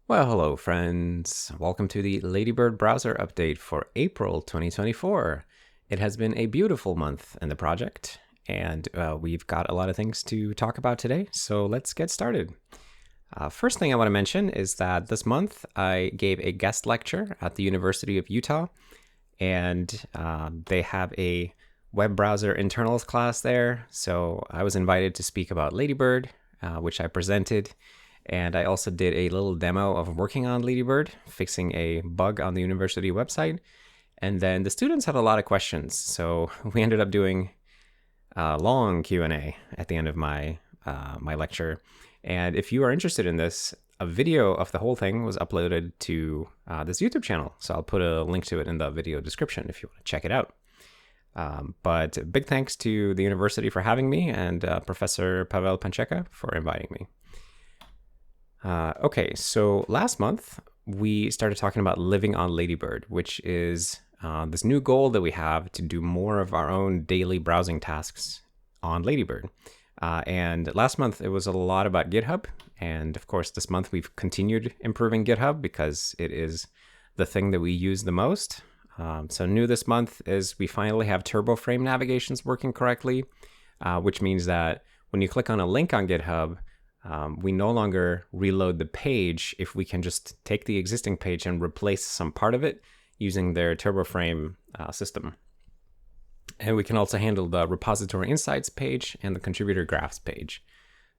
Well, hello friends. Welcome to the Ladybird browser update for April 2024. It has been a beautiful month in the project, and we've got a lot of things to talk about today, so let's get started. First thing I want to mention is that this month I gave a guest lecture at the University of Utah, and they have a web browser internals class there, so I was invited to speak about Ladybird, which I presented. And I also did a little demo of working on Ladybird, fixing a bug on the university website. And then the students had a lot of questions, so we ended up doing a long Q&A at the end of my lecture. And if you are interested in this, a video of the whole thing was uploaded to this YouTube channel. So I'll put a link to it in the video description if you want to check it out. But big thanks to the university for having me and Professor Pavel Pancheka for inviting me. Okay, so last month we started talking about living on Ladybird, which is this new goal that we have to do more of our own daily browsing tasks on Ladybird. And last month it was a lot about GitHub. And of course, this month we've continued improving GitHub because it is the thing that we use the most. So new this month is we finally have TurboFrame navigations working correctly, which means that when you click on a link on GitHub, we no longer reload the page if we can just take the existing page and replace some part of it using their TurboFrame system. And we can also handle the repository insights page and the contributor graphs page.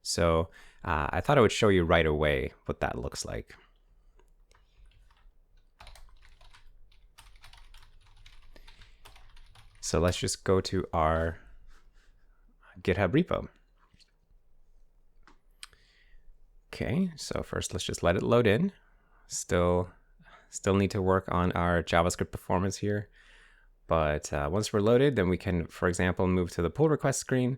So I thought I would show you right away what that looks like. So let's just go to our GitHub repo. Okay, so first let's just let it load in. Still need to work on our JavaScript performance here. But once we're loaded, then we can, for example, move to the pull request screen.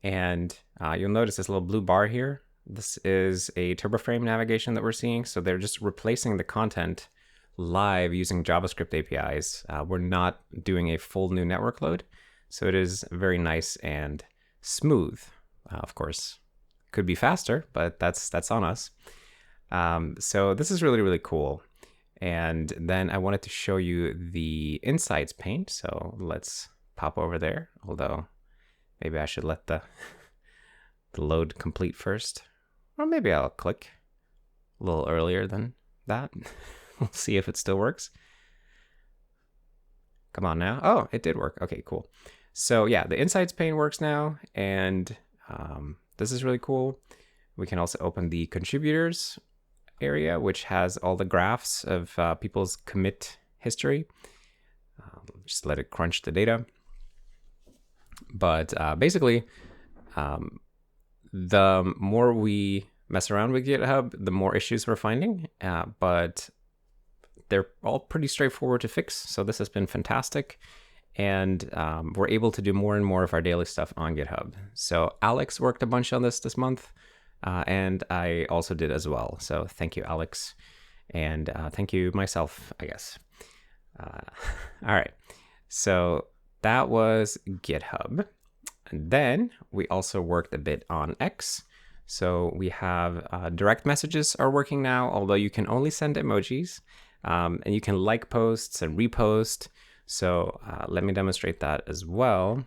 And you'll notice this little blue bar here. This is a TurboFrame navigation that we're seeing. So they're just replacing the content live using JavaScript APIs. We're not doing a full new network load. So it is very nice and smooth, of course. Could be faster, but that's on us. So this is really, really cool. And then I wanted to show you the insights pane. So let's pop over there, although maybe I should let the load complete first. Or maybe I'll click a little earlier than that. We'll see if it still works. Come on now. Oh, it did work. Okay, cool. So yeah, the insights pane works now. And this is really cool. We can also open the contributors area, which has all the graphs of people's commit history. Just let it crunch the data. But basically, the more we mess around with GitHub, the more issues we're finding. But they're all pretty straightforward to fix. So this has been fantastic. And we're able to do more and more of our daily stuff on GitHub. So Alex worked a bunch on this month, and I also did as well. So thank you, Alex, and thank you myself, I guess. All right, so that was GitHub. And then we also worked a bit on X. So we have direct messages are working now, although you can only send emojis, and you can like posts and repost. So let me demonstrate that as well.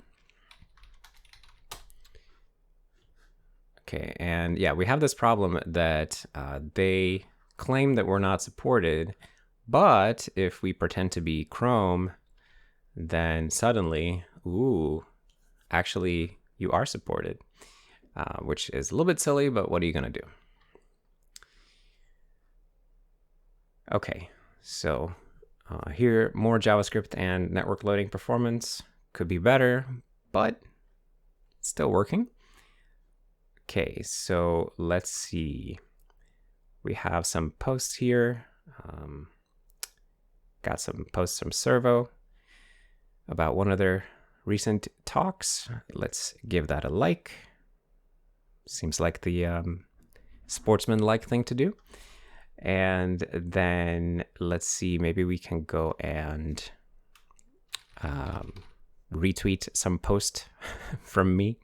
Okay, and yeah, we have this problem that they claim that we're not supported, but if we pretend to be Chrome, then suddenly, ooh, actually you are supported, which is a little bit silly, but what are you gonna do? Okay, so here, more JavaScript and network loading performance could be better, but it's still working. Okay, so let's see. We have some posts here. Got some posts from Servo about one of their recent talks. Let's give that a like. Seems like the sportsman-like thing to do. And then let's see, maybe we can go and retweet some post from me.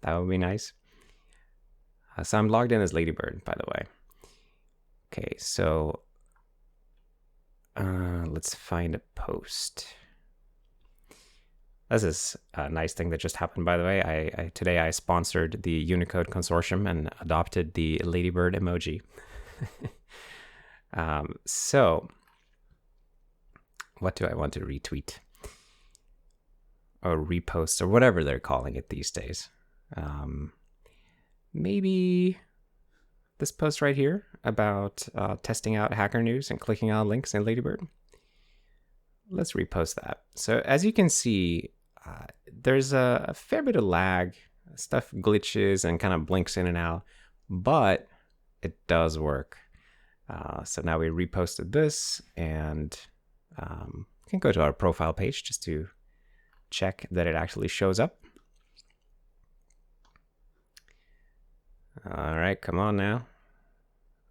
That would be nice. So I'm logged in as Ladybird, by the way. Okay, so let's find a post. This is a nice thing that just happened, by the way. Today I sponsored the Unicode Consortium and adopted the Ladybird emoji. So what do I want to retweet? Or repost, or whatever they're calling it these days. Maybe this post right here about testing out Hacker News and clicking on links in Ladybird. Let's repost that. So as you can see, there's a fair bit of lag. Stuff glitches and kind of blinks in and out, but it does work. So now we reposted this, and we can go to our profile page just to check that it actually shows up. All right, come on now.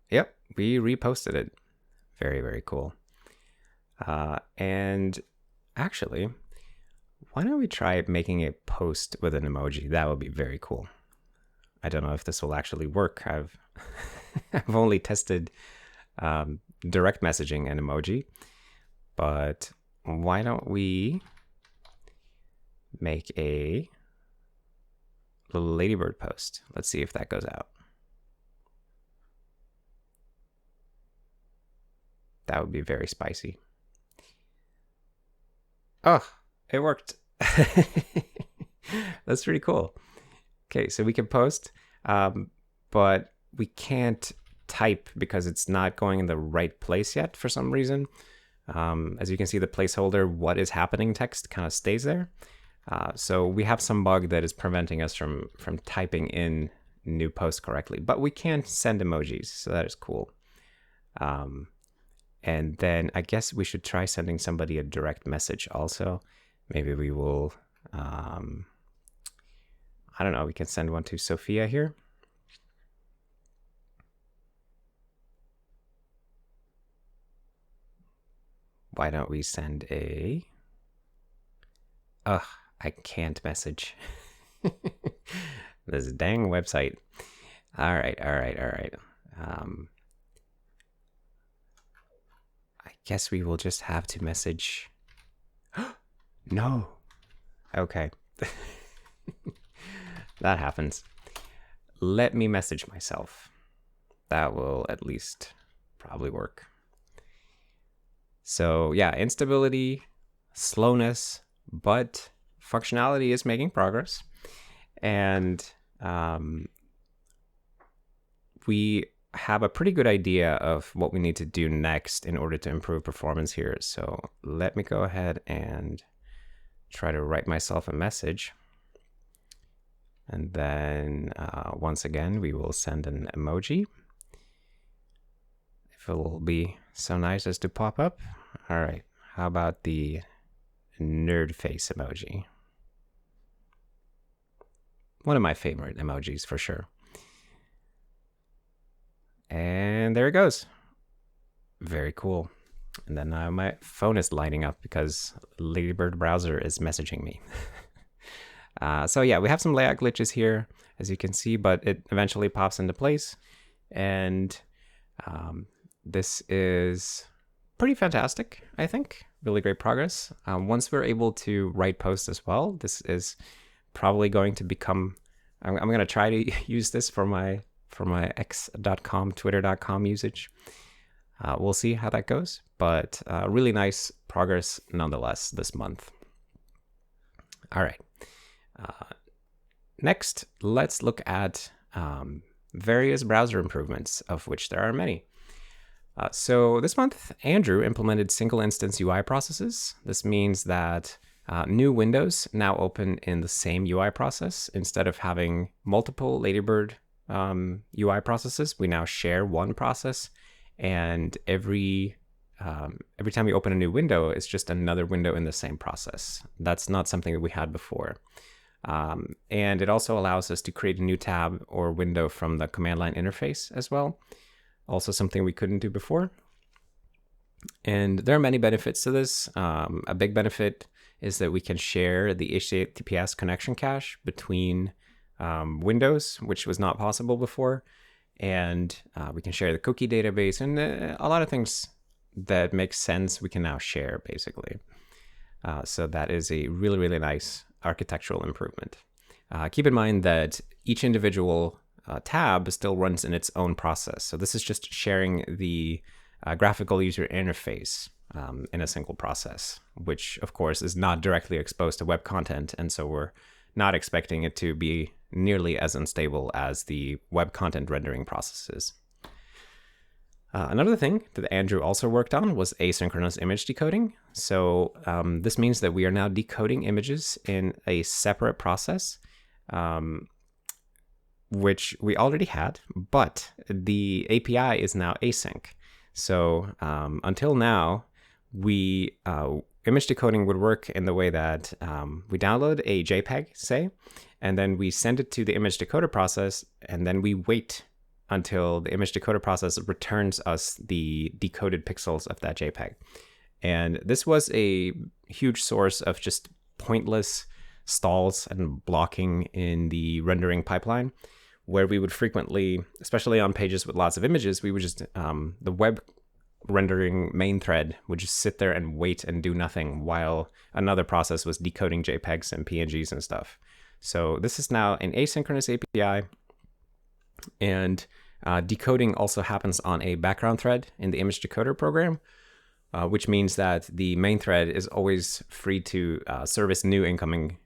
Yep, we reposted it. Very, very cool. And actually, why don't we try making a post with an emoji? That would be very cool. I don't know if this will actually work. I've only tested direct messaging and emoji, but why don't we make a little Ladybird post? Let's see if that goes out. That would be very spicy. Oh, it worked. That's pretty cool. Okay, so we can post, but we can't type because it's not going in the right place yet for some reason. As you can see, the placeholder "what is happening" text kind of stays there. So we have some bug that is preventing us from typing in new posts correctly, but we can send emojis, so that is cool. And then I guess we should try sending somebody a direct message also. Maybe we will, I don't know, we can send one to Sophia here. Why don't we send a, ugh, I can't message. This dang website. All right. I guess we will just have to message. No. Okay. That happens. Let me message myself. That will at least probably work. So yeah, instability, slowness, but functionality is making progress. And we have a pretty good idea of what we need to do next in order to improve performance here. So let me go ahead and try to write myself a message. And then once again, we will send an emoji. If it will be so nice as to pop up. All right, how about the nerd face emoji? One of my favorite emojis for sure. And there it goes. Very cool. And then my phone is lighting up because Ladybird browser is messaging me. So yeah, we have some layout glitches here, as you can see, but it eventually pops into place. And this is pretty fantastic, I think. Really great progress. Once we're able to write posts as well, this is probably going to become, I'm going to try to use this for my x.com, twitter.com usage. We'll see how that goes, but really nice progress nonetheless this month. All right. Next, let's look at various browser improvements, of which there are many. So this month, Andrew implemented single instance UI processes. This means that new windows now open in the same UI process. Instead of having multiple Ladybird UI processes, we now share one process, and every time you open a new window, it's just another window in the same process. That's not something that we had before. And it also allows us to create a new tab or window from the command line interface as well. Also something we couldn't do before. And there are many benefits to this. A big benefit is that we can share the HTTPS connection cache between windows, which was not possible before. and we can share the cookie database, and a lot of things that make sense we can now share, basically. So that is a really, really nice architectural improvement. Keep in mind that each individual tab still runs in its own process. So this is just sharing the graphical user interface in a single process, which of course is not directly exposed to web content. And so we're not expecting it to be nearly as unstable as the web content rendering processes. Another thing that Andrew also worked on was asynchronous image decoding. So this means that we are now decoding images in a separate process, which we already had, but the API is now async. So until now, image decoding would work in the way that we download a JPEG, say, and then we send it to the image decoder process, and then we wait until the image decoder process returns us the decoded pixels of that JPEG. And this was a huge source of just pointless stalls and blocking in the rendering pipeline, where we would frequently, especially on pages with lots of images, we would just, the web rendering main thread would just sit there and wait and do nothing while another process was decoding JPEGs and PNGs and stuff. So this is now an asynchronous API, and decoding also happens on a background thread in the image decoder program, which means that the main thread is always free to service new incoming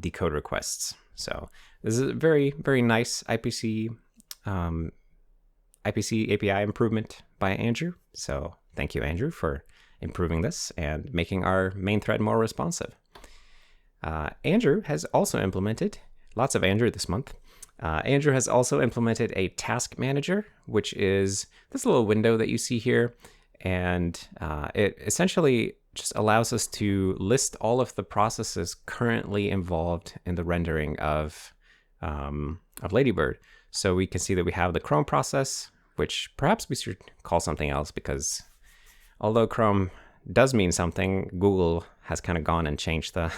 decode requests. So this is a very, very nice IPC API improvement by Andrew. So thank you, Andrew, for improving this and making our main thread more responsive. Andrew has also implemented, lots of Andrew this month. Andrew has also implemented a task manager, which is this little window that you see here. And it essentially just allows us to list all of the processes currently involved in the rendering of Ladybird. So we can see that we have the Chrome process, which perhaps we should call something else, because although Chrome does mean something, Google has kind of gone and changed the,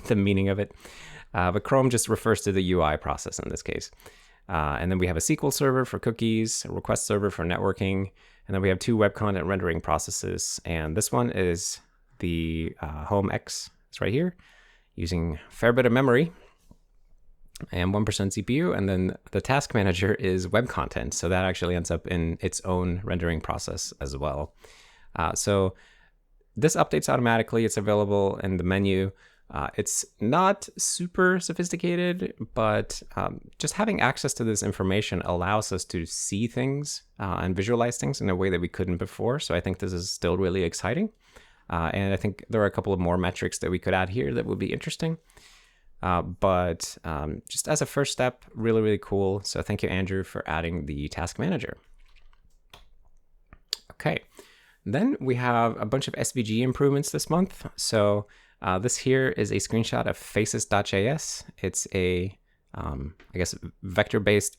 the meaning of it. But Chrome just refers to the UI process in this case. And then we have a SQL server for cookies, a request server for networking, and then we have two web content rendering processes. And this one is the home X, it's right here, using a fair bit of memory and 1% CPU. And then the task manager is web content. So that actually ends up in its own rendering process as well. So this updates automatically. It's available in the menu. It's not super sophisticated, but just having access to this information allows us to see things and visualize things in a way that we couldn't before. So I think this is still really exciting. And I think there are a couple of more metrics that we could add here that would be interesting. But just as a first step, really, really cool. So thank you, Andrew, for adding the task manager. Okay, then we have a bunch of SVG improvements this month. So this here is a screenshot of faces.js. It's a, I guess, vector-based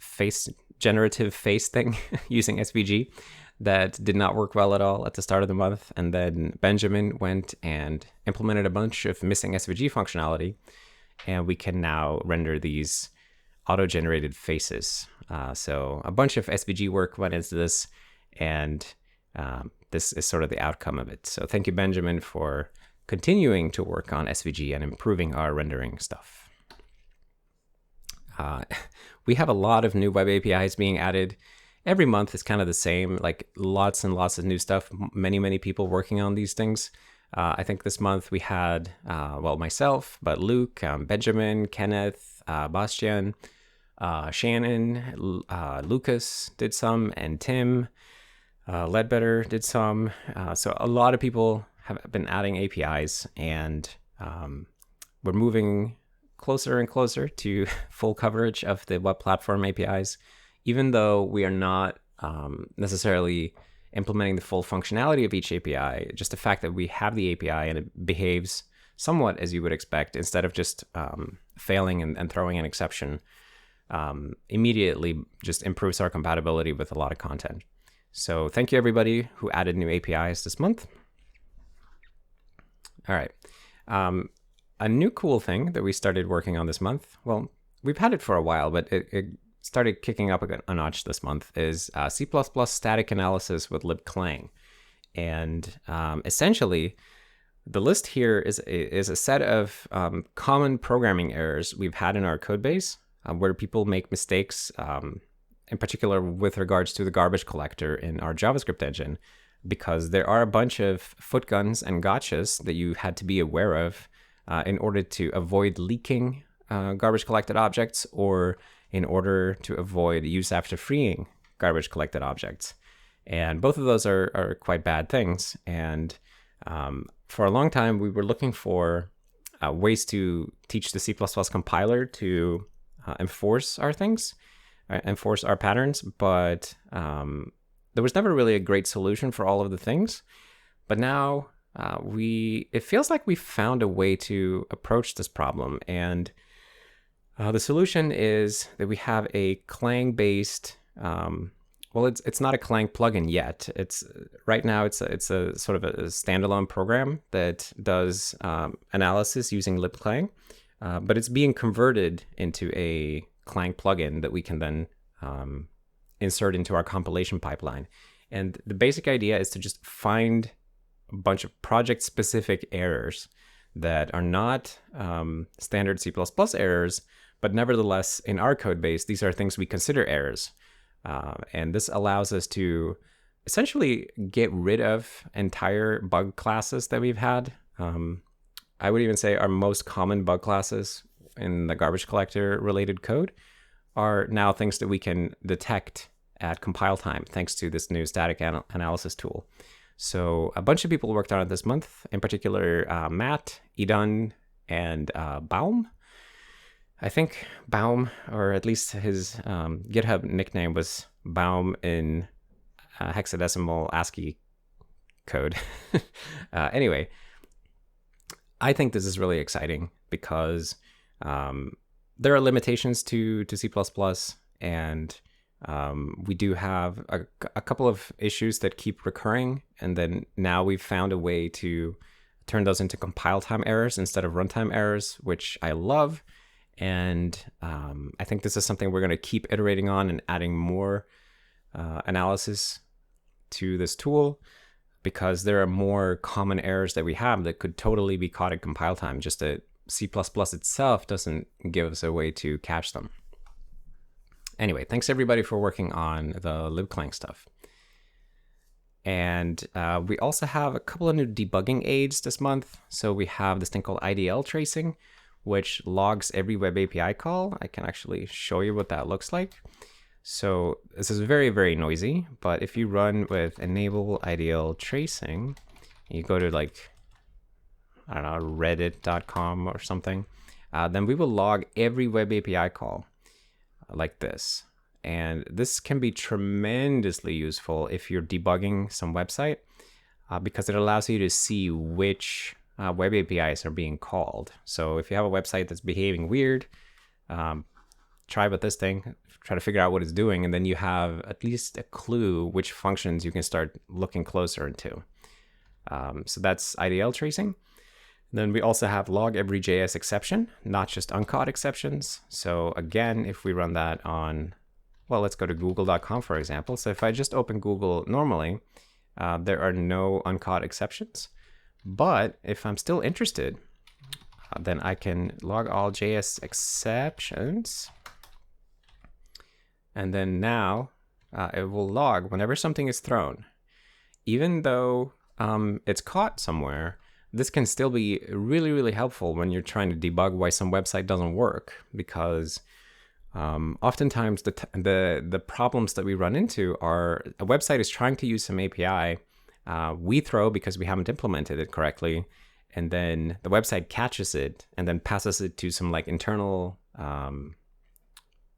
generative face thing using SVG that did not work well at all at the start of the month. And then Benjamin went and implemented a bunch of missing SVG functionality, and we can now render these auto-generated faces. So a bunch of SVG work went into this, and this is sort of the outcome of it. So thank you, Benjamin, for continuing to work on SVG and improving our rendering stuff. We have a lot of new web APIs being added. Every month is kind of the same, like lots and lots of new stuff, many people working on these things. I think this month we had, well, myself, but Luke, Benjamin, Kenneth, Bastian, Shannon, Lucas did some, and Tim, Ledbetter did some. So a lot of people have been adding APIs, and we're moving closer and closer to full coverage of the web platform APIs, even though we are not necessarily implementing the full functionality of each API. Just the fact that we have the API and it behaves somewhat as you would expect, instead of just failing and throwing an exception, immediately just improves our compatibility with a lot of content. So thank you, everybody who added new APIs this month. All right. A new cool thing that we started working on this month, well, we've had it for a while, but it started kicking up a notch this month is C++ static analysis with libclang. And essentially, the list here is a set of common programming errors we've had in our code base where people make mistakes, in particular with regards to the garbage collector in our JavaScript engine, because there are a bunch of footguns and gotchas that you had to be aware of in order to avoid leaking garbage collected objects, or in order to avoid use after freeing garbage collected objects. And both of those are quite bad things. And for a long time, we were looking for ways to teach the C++ compiler to enforce our things, enforce our patterns, but there was never really a great solution for all of the things. But now it feels like we found a way to approach this problem. And the solution is that we have a Clang-based, well, it's not a Clang plugin yet. Right now it's a sort of a standalone program that does analysis using libclang, but it's being converted into a Clang plugin that we can then insert into our compilation pipeline. And the basic idea is to just find a bunch of project-specific errors that are not standard C++ errors, but nevertheless, in our code base, these are things we consider errors. And this allows us to essentially get rid of entire bug classes that we've had. I would even say our most common bug classes in the garbage collector related code are now things that we can detect at compile time, thanks to this new static analysis tool. So a bunch of people worked on it this month, in particular Matt, Idan, and Baum. I think Baum, or at least his GitHub nickname was Baum in hexadecimal ASCII code. Anyway, I think this is really exciting because there are limitations to C++, and we do have a couple of issues that keep recurring, and then now we've found a way to turn those into compile time errors instead of runtime errors, which I love. And I think this is something we're going to keep iterating on and adding more analysis to this tool, because there are more common errors that we have that could totally be caught at compile time, just that C++ itself doesn't give us a way to catch them. Anyway, thanks everybody for working on the libclang stuff. And we also have a couple of new debugging aids this month. So we have this thing called IDL tracing, which logs every web API call. I can actually show you what that looks like. So this is very, very noisy, but if you run with enable IDL tracing, you go to like, I don't know, reddit.com or something, then we will log every web API call like this. And this can be tremendously useful if you're debugging some website, because it allows you to see which web APIs are being called. So if you have a website that's behaving weird, try with this thing, try to figure out what it's doing, and then you have at least a clue which functions you can start looking closer into. So that's IDL tracing. Then we also have log every JS exception, not just uncaught exceptions. So again, if we run that on, well, let's go to google.com, for example. So if I just open Google normally, there are no uncaught exceptions. But if I'm still interested, then I can log all JS exceptions. And then now it will log whenever something is thrown. Even though it's caught somewhere, this can still be really, really helpful when you're trying to debug why some website doesn't work, because oftentimes the problems that we run into are a website is trying to use some API we throw because we haven't implemented it correctly, and then the website catches it and then passes it to some like internal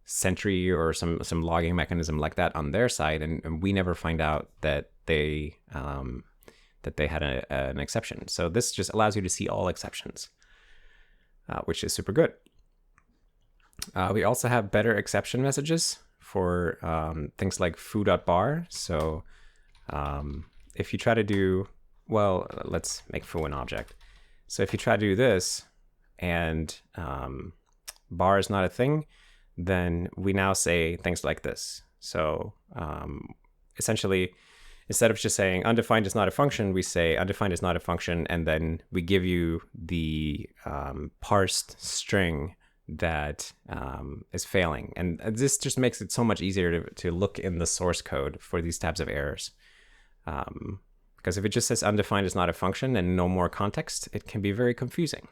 Sentry or some logging mechanism like that on their side, and we never find out that they had an exception. So this just allows you to see all exceptions, which is super good. We also have better exception messages for things like foo.bar. So if you try to do, well, let's make foo an object. So if you try to do this and bar is not a thing, then we now say things like this. So essentially, instead of just saying undefined is not a function, we say undefined is not a function, and then we give you the parsed string that is failing. And this just makes it so much easier to look in the source code for these types of errors. Because if it just says undefined is not a function and no more context, it can be very confusing.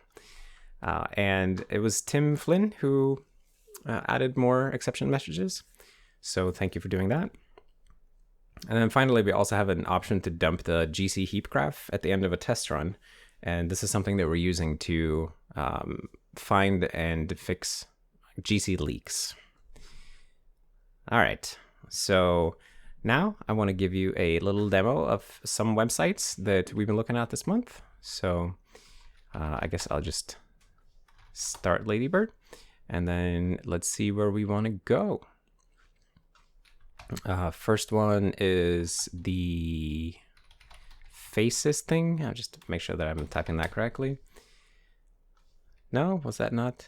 And it was Tim Flynn who added more exception messages. So thank you for doing that. And then finally, we also have an option to dump the GC heap graph at the end of a test run. And this is something that we're using to find and fix GC leaks. All right, so now I want to give you a little demo of some websites that we've been looking at this month. So I guess I'll just start Ladybird, and then let's see where we want to go. First one is the faces thing. I'll just make sure that I'm typing that correctly. No, was that not?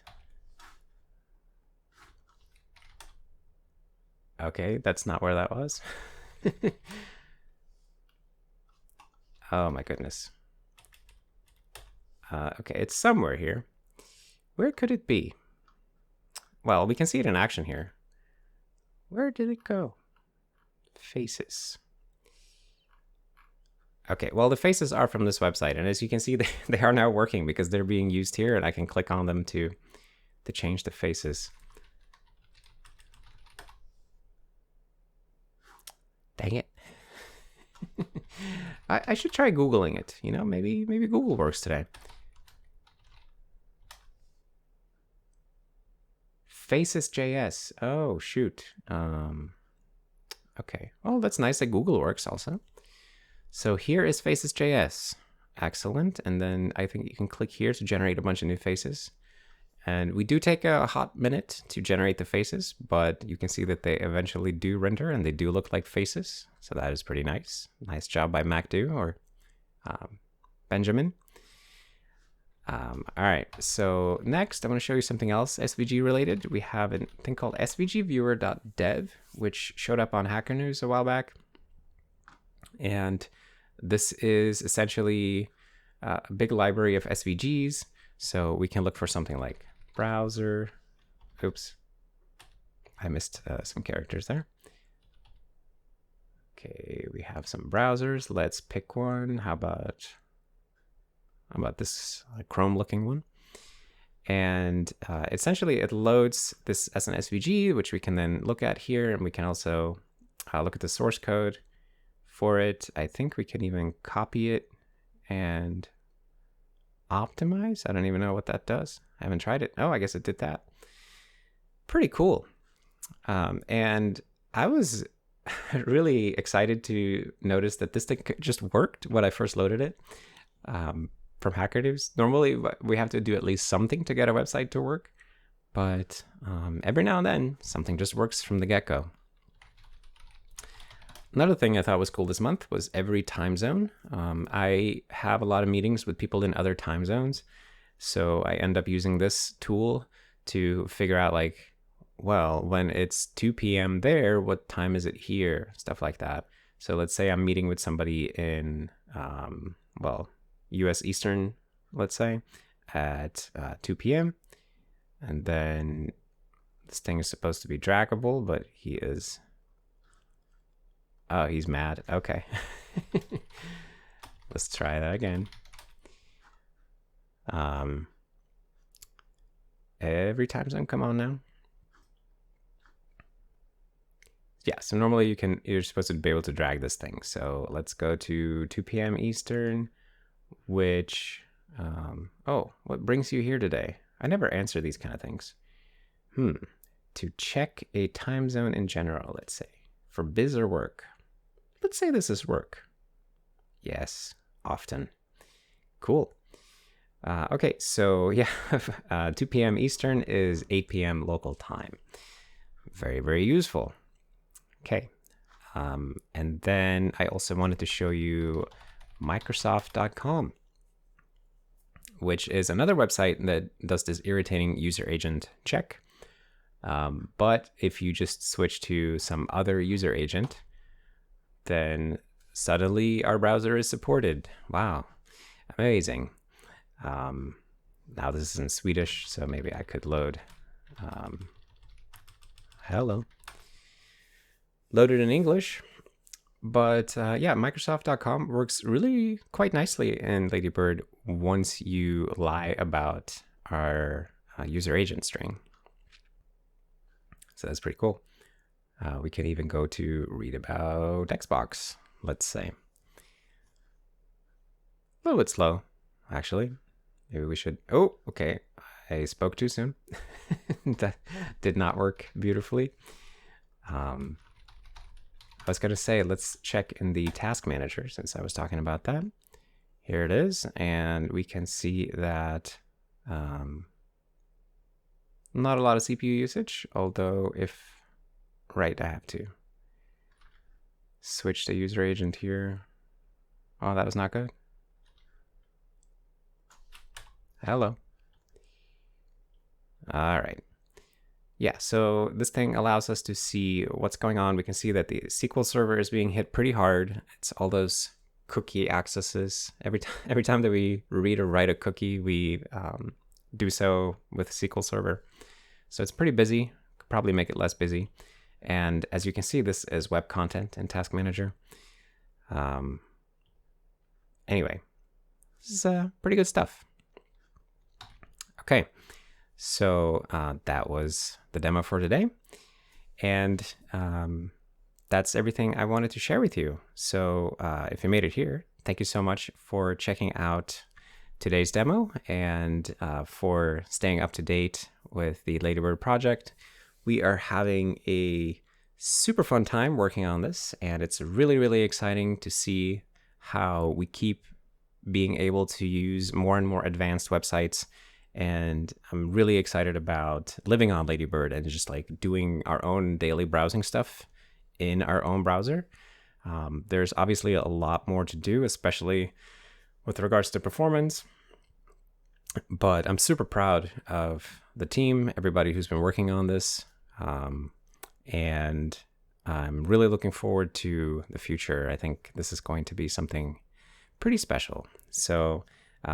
Okay, that's not where that was. Oh my goodness. Okay, it's somewhere here. Where could it be? Well, we can see it in action here. Where did it go? Faces. Okay, well, the faces are from this website, and as you can see, they are now working because they're being used here, and I can click on them to change the faces. Dang it. I should try Googling it. You know, maybe Google works today. Faces.js. Oh, shoot. Okay. Well, that's nice that Google works also. So here is faces.js. Excellent. And then I think you can click here to generate a bunch of new faces. And we do take a hot minute to generate the faces, but you can see that they eventually do render and they do look like faces. So that is pretty nice. Nice job by MacDo or Benjamin. All right, so next I want to show you something else SVG related. We have a thing called svgviewer.dev, which showed up on Hacker News a while back. And this is essentially a big library of SVGs. So we can look for something like browser. Oops, I missed some characters there. Okay, we have some browsers. Let's pick one. How about this Chrome looking one? And essentially it loads this as an SVG, which we can then look at here. And we can also look at the source code for it. I think we can even copy it and optimize. I don't even know what that does. I haven't tried it. Oh, I guess it did that. Pretty cool. And I was really excited to notice that this thing just worked when I first loaded it. From Hacker News. Normally, we have to do at least something to get a website to work, but every now and then, something just works from the get-go. Another thing I thought was cool this month was every time zone. I have a lot of meetings with people in other time zones, so I end up using this tool to figure out, like, well, when it's 2 p.m. there, what time is it here? Stuff like that. So let's say I'm meeting with somebody in, well, US Eastern, let's say, at 2 p.m. And then this thing is supposed to be draggable, but he is... Oh, he's mad. Okay. Let's try that again. Every time zone, come on now. Yeah, so normally you're supposed to be able to drag this thing. So let's go to 2 p.m. Eastern. Which, oh, what brings you here today? I never answer these kind of things. To check a time zone in general, let's say, for biz or work. Let's say this is work. Yes, often. Cool. Okay, so yeah, 2 p.m. Eastern is 8 p.m. local time. Very, very useful. Okay, and then I also wanted to show you Microsoft.com, which is another website that does this irritating user agent check. But if you just switch to some other user agent, then suddenly our browser is supported. Wow, amazing. Now this is in Swedish, so maybe I could load hello. Load it in English. But yeah, Microsoft.com works really quite nicely in Ladybird once you lie about our user agent string. So that's pretty cool. We can even go to read about Xbox, let's say. A little bit slow, actually. Maybe we should... Oh, okay. I spoke too soon. That did not work beautifully. I was going to say, let's check in the task manager since I was talking about that. Here it is. And we can see that not a lot of CPU usage, although if... Right, I have to switch to user agent here. Oh, that was not good. Hello. All right. Yeah, so this thing allows us to see what's going on. We can see that the SQL server is being hit pretty hard. It's all those cookie accesses. Every time that we read or write a cookie, we do so with SQL Server. So it's pretty busy. Could probably make it less busy. And as you can see, this is web content in Task Manager. Anyway, this is pretty good stuff. Okay, so that was the demo for today. And that's everything I wanted to share with you. So if you made it here, thank you so much for checking out today's demo and for staying up to date with the Ladybird project. We are having a super fun time working on this, and it's really, really exciting to see how we keep being able to use more and more advanced websites. And I'm really excited about living on Ladybird and just like doing our own daily browsing stuff in our own browser. There's obviously a lot more to do, especially with regards to performance. But I'm super proud of the team, everybody who's been working on this. And I'm really looking forward to the future. I think this is going to be something pretty special. So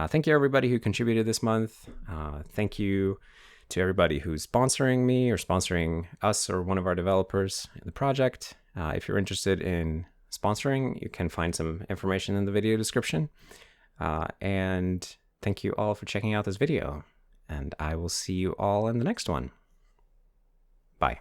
thank you everybody who contributed this month. Thank you to everybody who's sponsoring me or sponsoring us or one of our developers in the project. If you're interested in sponsoring, you can find some information in the video description. And thank you all for checking out this video. And I will see you all in the next one. Bye.